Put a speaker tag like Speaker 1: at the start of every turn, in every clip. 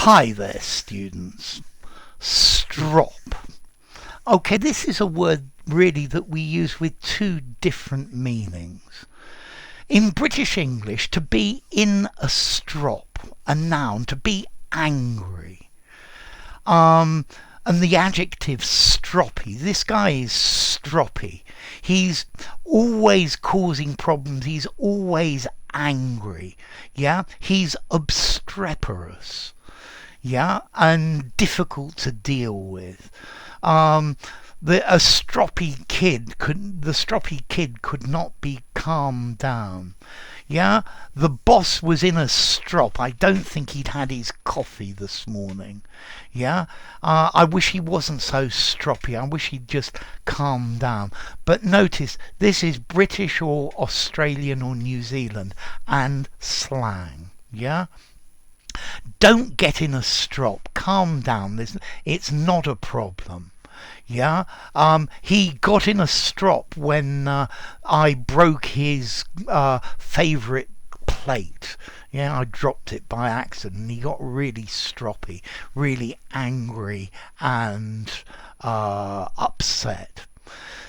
Speaker 1: Hi there, students. Strop. Okay, this is a word really that we use with two different meanings. In British English, to be in a strop, a noun, to be angry. And the adjective stroppy. This guy is stroppy. He's always causing problems. He's always angry. Yeah, he's obstreperous. Yeah, and difficult to deal with. The stroppy kid could not be calmed down. Yeah, the boss was in a strop. I don't think he'd had his coffee this morning. Yeah, I wish he wasn't so stroppy. I wish he'd just calm down. But notice, this is British or Australian or New Zealand and slang. Yeah. Don't get in a strop. Calm down. It's not a problem. Yeah. He got in a strop when I broke his favourite plate. Yeah, I dropped it by accident and he got really stroppy, really angry and upset.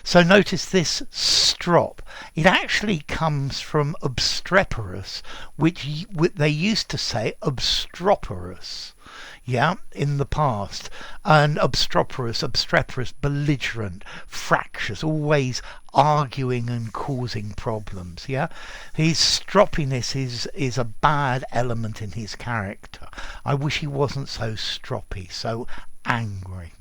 Speaker 1: So notice this strop. It actually comes from obstreperous, which they used to say obstreperous, yeah, in the past. And obstreperous, belligerent, fractious, always arguing and causing problems, yeah. His stroppiness is a bad element in his character. I wish he wasn't so stroppy, so angry.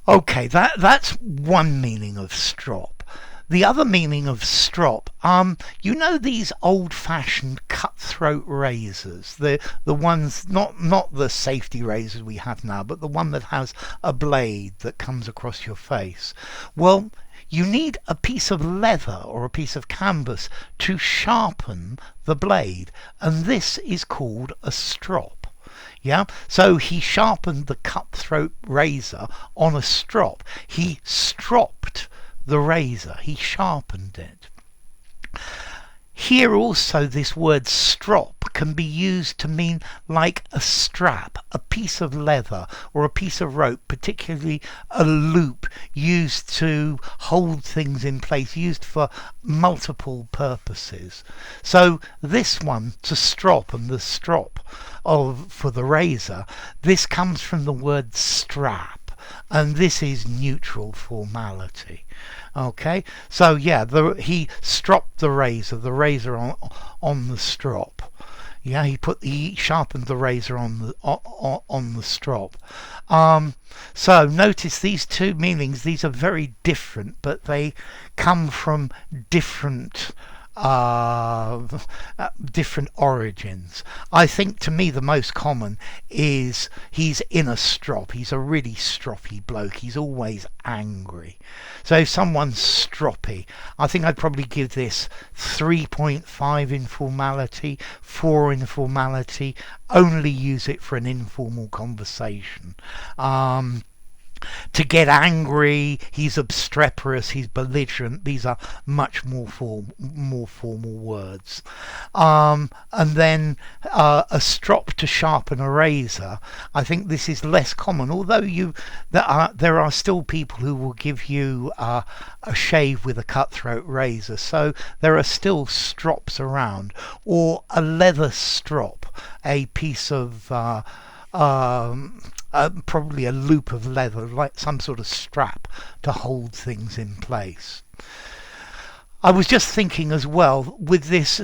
Speaker 1: Okay, that's one meaning of strop. The other meaning of strop, you know these old-fashioned cutthroat razors, the ones not the safety razors we have now, but the one that has a blade that comes across your face. Well, you need a piece of leather or a piece of canvas to sharpen the blade, and this is called a strop. Yeah, so he sharpened the cutthroat razor on a strop. He stropped the razor. He sharpened it. Here also this word strop can be used to mean like a strap, a piece of leather or a piece of rope, particularly a loop used to hold things in place, used for multiple purposes. So this one, to strop, and the strop for the razor, this comes from the word strap. And this is neutral formality. Okay, so yeah, he stropped the razor on the strop. Yeah, he sharpened the razor on the strop. So notice these two meanings. These are very different, but they come from different origins. I think to me the most common is he's in a strop. He's a really stroppy bloke. He's always angry. So if someone's stroppy, I think I'd probably give this 3.5 in formality, 4 in formality. Only use it for an informal conversation. To get angry, he's obstreperous, he's belligerent. These are much more formal words. And then a strop to sharpen a razor. I think this is less common, although there are still people who will give you a shave with a cutthroat razor. So there are still strops around, or a leather strop, a piece of probably a loop of leather, like some sort of strap to hold things in place. I was just thinking as well with this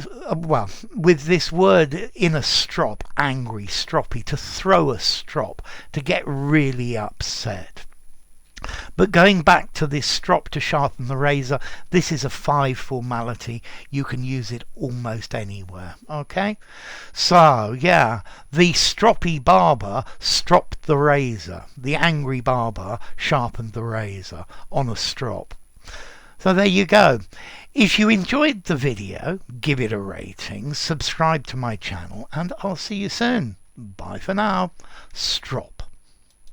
Speaker 1: word in a strop, angry, stroppy, to throw a strop, to get really upset. But going back to this strop to sharpen the razor, this is a 5 formality. You can use it almost anywhere. Okay? So, yeah, the stroppy barber stropped the razor. The angry barber sharpened the razor on a strop. So there you go. If you enjoyed the video, give it a rating, subscribe to my channel, and I'll see you soon. Bye for now. Strop.